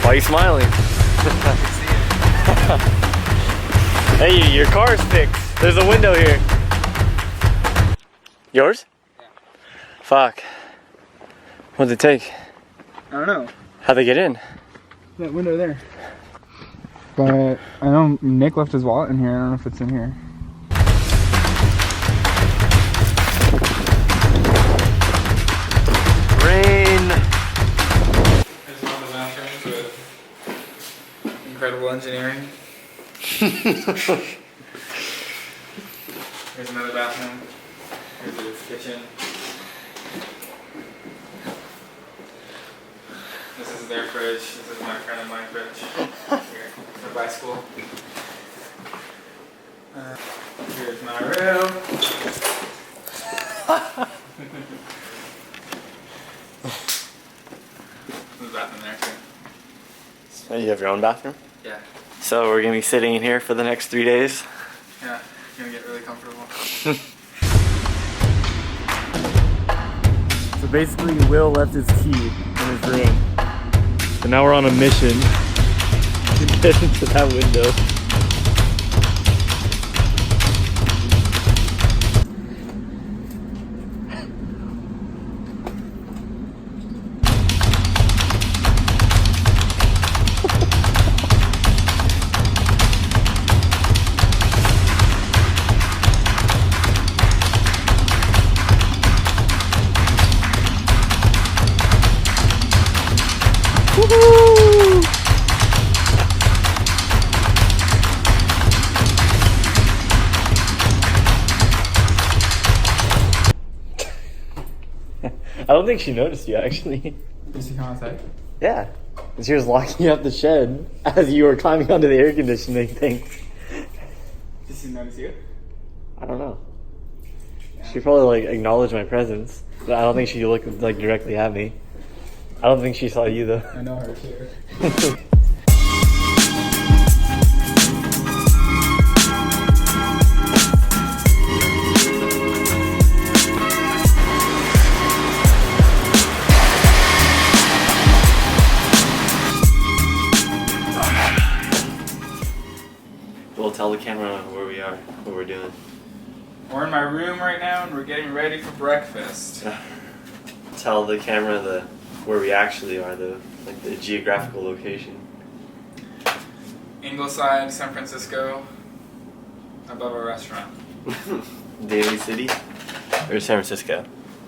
Why are you smiling? Hey, your car's fixed. There's a window here. Yours? Yeah. Fuck. What'd it take? I don't know. How'd they get in? That window there. But I know Nick left his wallet in here. I don't know if it's in here. Rain. There's one of the bathrooms with incredible engineering. Here's another bathroom. Here's the kitchen. This is their fridge. This is my friend and my fridge. Here, for bicycle. Here's my room. There's a bathroom there too. So you have your own bathroom? Yeah. So we're gonna be sitting in here for the next 3 days? Yeah, it's gonna get really comfortable. So basically Will left his key in his room. So now we're on a mission to get into that window. Woohoo! I don't think she noticed you actually. Did you see how outside? Yeah. She was locking up the shed as you were climbing onto the air conditioning thing. Did she notice you? I don't know. She probably like acknowledged my presence, but I don't think she looked like directly at me. I don't think she saw you though. I know her too. We'll tell the camera where we are, what we're doing. We're in my room right now and we're getting ready for breakfast. Tell the camera where we actually are, the geographical location. Ingleside, San Francisco, above our restaurant. Daly City or San Francisco?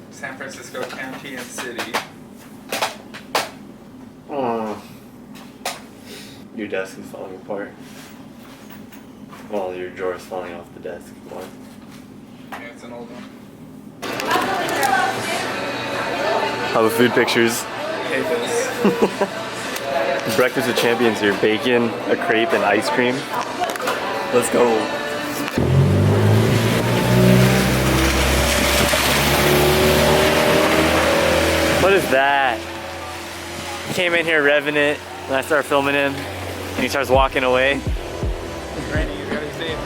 San Francisco County and City. Oh, your desk is falling apart. Well, your drawer is falling off the desk. Come on. Yeah, it's an old one. How about food pictures? Hate this. Breakfast with champions here. Bacon, a crepe, and ice cream. Let's go. What is that? Came in here revving it, and I started filming him, and he starts walking away. It's raining, you gotta see it.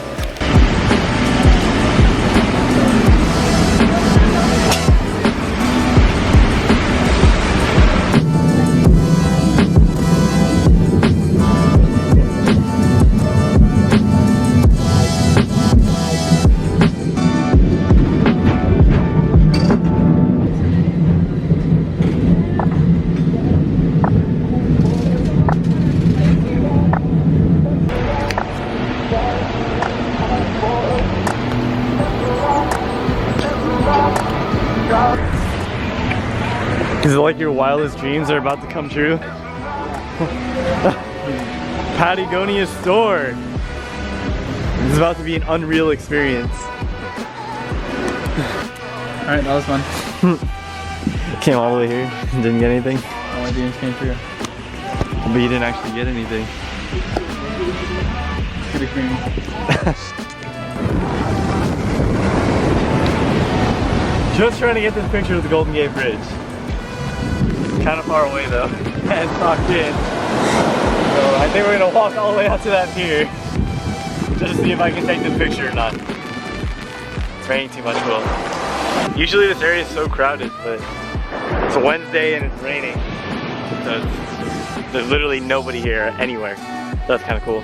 Is it like your wildest dreams are about to come true? Patagonia's store. This is about to be an unreal experience. Alright, that was fun. Came all the way here, didn't get anything. All my dreams came true. But you didn't actually get anything. Pretty creamy. Just trying to get this picture of the Golden Gate Bridge. Kind of far away though, and tucked in. So I think we're gonna walk all the way out to that pier just to see if I can take this picture or not. It's raining too much, Will. Usually this area is so crowded, but it's a Wednesday and it's raining. So There's literally nobody here anywhere. That's kind of cool.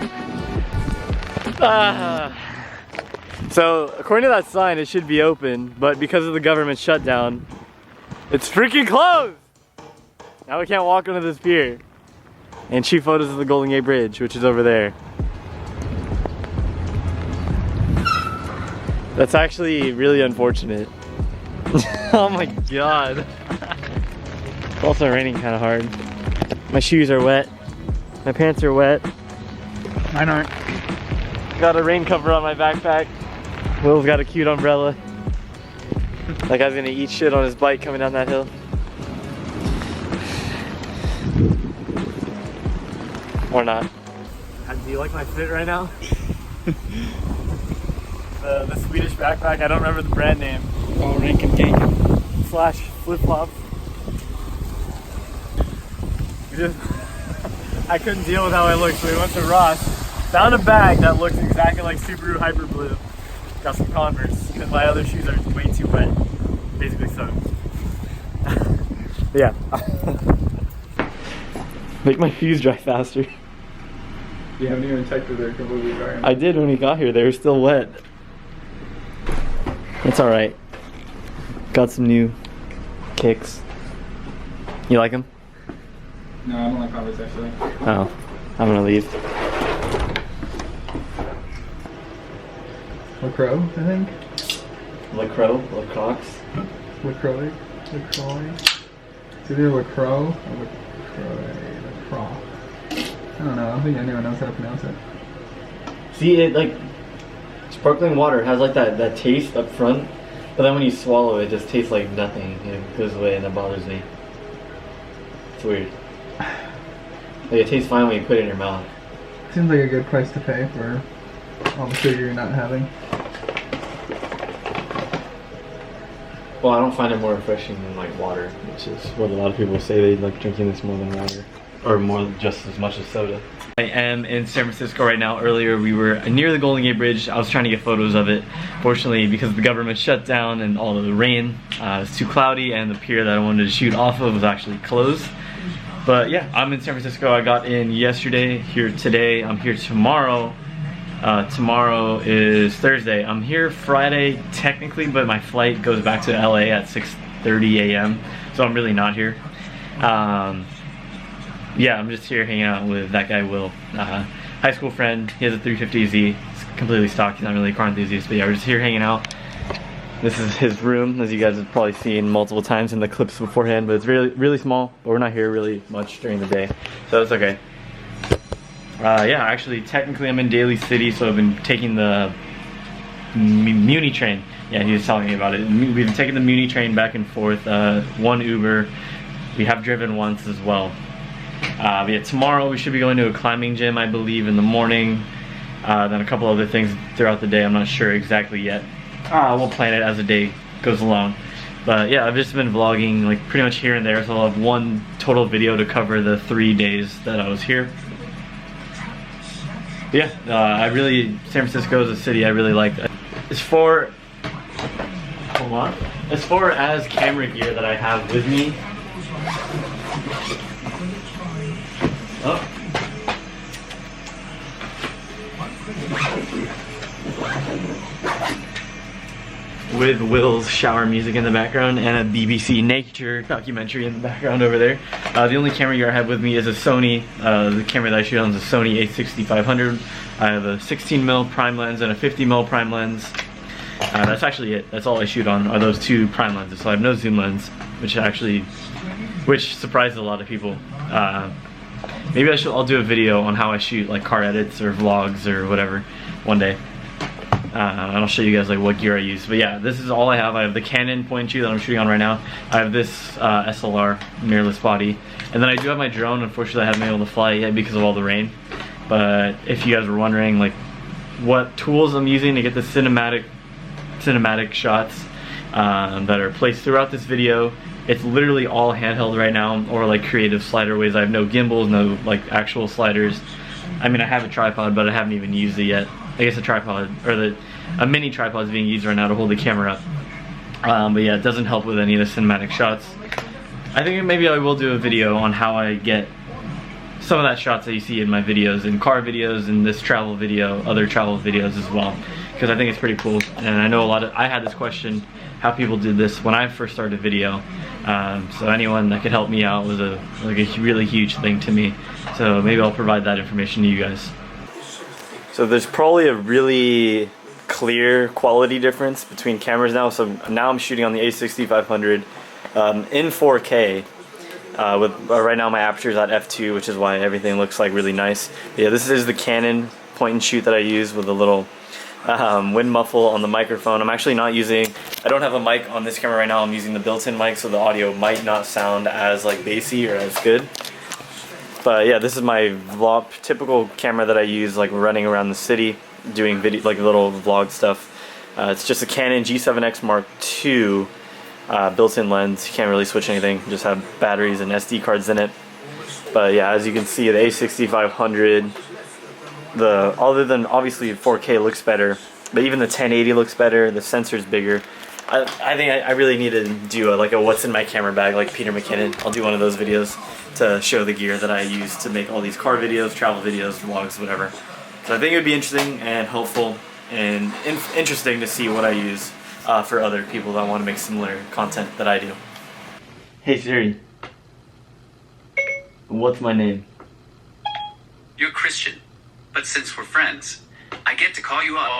So according to that sign, it should be open, but because of the government shutdown, it's freaking closed! Now we can't walk under this pier and shoot photos of the Golden Gate Bridge, which is over there. That's actually really unfortunate. Oh my god. It's also raining kind of hard. My shoes are wet. My pants are wet. Mine aren't. Got a rain cover on my backpack. Will's got a cute umbrella. That guy's gonna eat shit on his bike coming down that hill. Or not. Do you like my fit right now? The Swedish backpack, I don't remember the brand name. Oh, Rankin Tankin. Slash flip-flops. I couldn't deal with how I looked, so we went to Ross. Found a bag that looks exactly like Subaru Hyper Blue. Got some Converse, because my other shoes are way too wet. Basically soaked. Yeah. Make my shoes dry faster. You haven't even checked if they're completely dry. I did when we got here, they were still wet. It's alright. Got some new kicks. You like them? No, I don't like Converse actually. Oh, I'm gonna leave. LaCroix, I think. LaCroix? LaCroix? LaCroix? LaCroix? It's either LaCroix or LaCroix. I don't know, I don't think anyone knows how to pronounce it. See, it like sparkling water has like that taste up front, but then when you swallow it just tastes like nothing. It goes away and it bothers me. It's weird. Like it tastes fine when you put it in your mouth. Seems like a good price to pay for all the sugar you're not having. Well, I don't find it more refreshing than like water, which is what a lot of people say. They like drinking this more than water. Or more, just as much as soda. I am in San Francisco right now. Earlier we were near the Golden Gate Bridge. I was trying to get photos of it. Fortunately, because the government shut down and all of the rain, it's too cloudy, and the pier that I wanted to shoot off of was actually closed. But yeah, I'm in San Francisco. I got in yesterday, here today. I'm here tomorrow. Tomorrow is Thursday. I'm here Friday technically, but my flight goes back to LA at 6:30 a.m. So I'm really not here. Yeah, I'm just here hanging out with that guy Will, high school friend. He has a 350Z. It's completely stock. He's not really a car enthusiast, but yeah, we're just here hanging out. This is his room, as you guys have probably seen multiple times in the clips beforehand, but it's really small. But we're not here really much during the day, so that's okay. Yeah, actually, technically I'm in Daly City, so I've been taking the Muni train. Yeah, he was telling me about it. We've been taking the Muni train back and forth. One Uber. We have driven once as well. But yeah, tomorrow we should be going to a climbing gym, I believe, in the morning. Then a couple other things throughout the day. I'm not sure exactly yet. We'll plan it as the day goes along. But yeah, I've just been vlogging like pretty much here and there, so I'll have one total video to cover the 3 days that I was here. But yeah, San Francisco is a city I really like. As far as camera gear that I have with me, with Will's shower music in the background and a BBC nature documentary in the background over there. The only camera gear I have with me is a Sony. The camera that I shoot on is a Sony a6500. I have a 16mm prime lens and a 50mm prime lens. That's actually it. That's all I shoot on are those two prime lenses. So I have no zoom lens, which surprised a lot of people. Maybe I'll do a video on how I shoot like car edits or vlogs or whatever one day. And I'll show you guys like what gear I use. But yeah, this is all I have. I have the Canon point and shoot that I'm shooting on right now. I have this SLR mirrorless body, and then I do have my drone. Unfortunately, I haven't been able to fly yet because of all the rain. But if you guys were wondering like what tools I'm using to get the cinematic shots that are placed throughout this video, it's literally all handheld right now, or like creative slider ways. I have no gimbals, no like actual sliders. I mean, I have a tripod, but I haven't even used it yet. I guess a tripod, or a mini tripod is being used right now to hold the camera up. But yeah, it doesn't help with any of the cinematic shots. I think maybe I will do a video on how I get some of that shots that you see in my videos, in car videos, in this travel video, other travel videos as well, because I think it's pretty cool. And I know I had this question, how people did this when I first started a video. So anyone that could help me out was a really huge thing to me. So maybe I'll provide that information to you guys. So there's probably a really clear quality difference between cameras now. So now I'm shooting on the A6500 in 4K. Right now my aperture is at f2, which is why everything looks like really nice. But yeah, this is the Canon point and shoot that I use with a little wind muffle on the microphone. I'm actually not using, I don't have a mic on this camera right now. I'm using the built-in mic, so the audio might not sound as like bassy or as good. But yeah, this is my typical camera that I use like running around the city, doing video, like little vlog stuff. It's just a Canon G7X Mark II built-in lens. You can't really switch anything, just have batteries and SD cards in it. But yeah, as you can see, the A6500, other than obviously 4K looks better, but even the 1080 looks better. The sensor's bigger. I think I really need to do like a what's in my camera bag like Peter McKinnon. I'll do one of those videos to show the gear that I use to make all these car videos, travel videos, vlogs, whatever. So I think it would be interesting and helpful and interesting to see what I use for other people that want to make similar content that I do. Hey Siri, what's my name? You're Christian, but since we're friends, I get to call you up.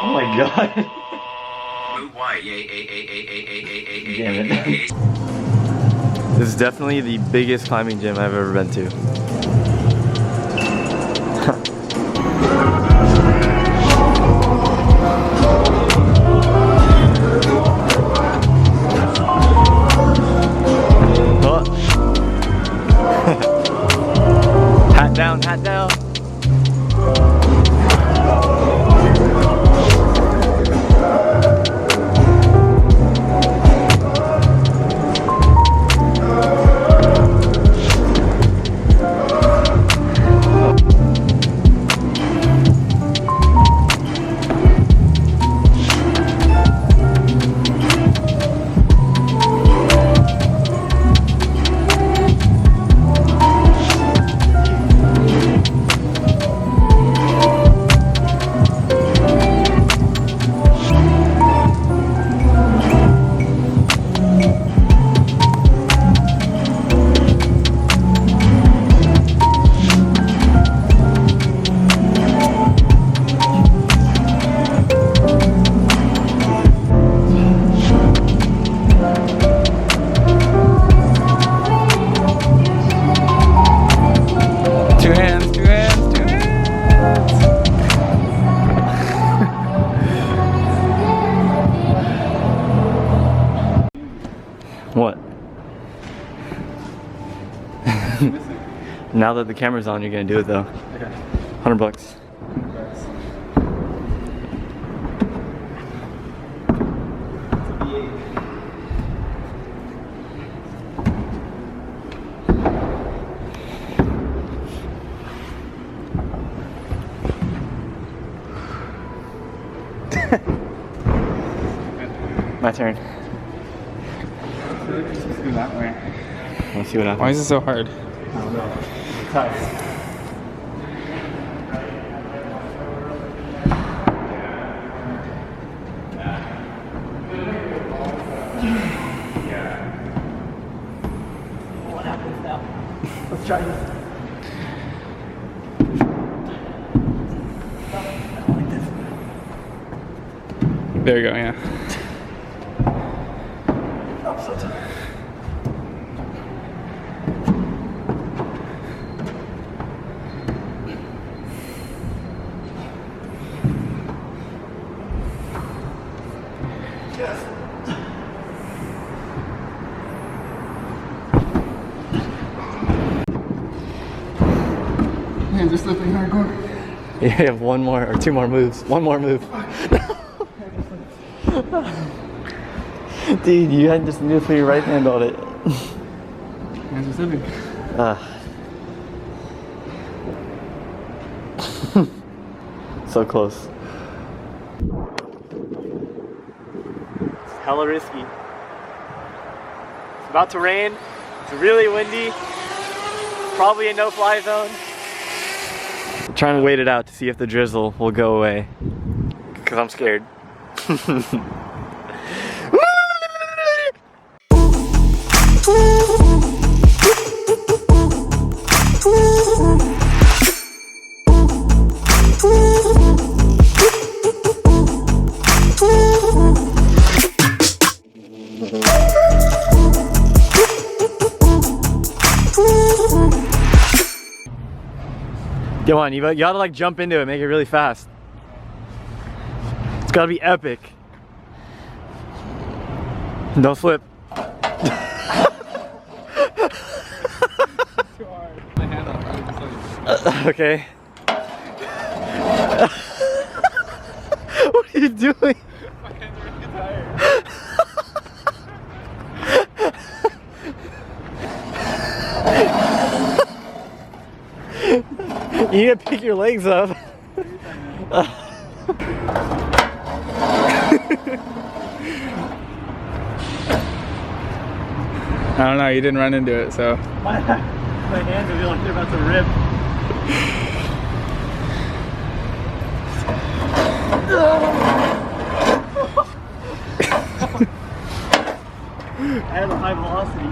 Oh my god. Damn it. This is definitely the biggest climbing gym I've ever been to. Oh. Hat down, hat down. What? Now that the camera's on, you're gonna do it though. Okay. $100. My turn. Let's just go that way. Let's see what happens. Why is it so hard? I don't know. It's tough. What happens now? Let's try this. Like this. There you go, yeah. Oh, so tough. Yes. Man, just slipping hardcore. You have one more or two more moves. One more move. Dude, you had just need to put your right hand on it. Hands are slipping. So close. It's hella risky. It's about to rain. It's really windy. Probably a no-fly zone. I'm trying to wait it out to see if the drizzle will go away. Because I'm scared. Come on, you gotta like jump into it, make it really fast. It's gotta be epic. Don't slip. Too hard. My hand up. Okay. What are you doing? My hands are really tired. You need to pick your legs up. I don't know, you didn't run into it, so. My hands are like they're about to rip. I have a high velocity.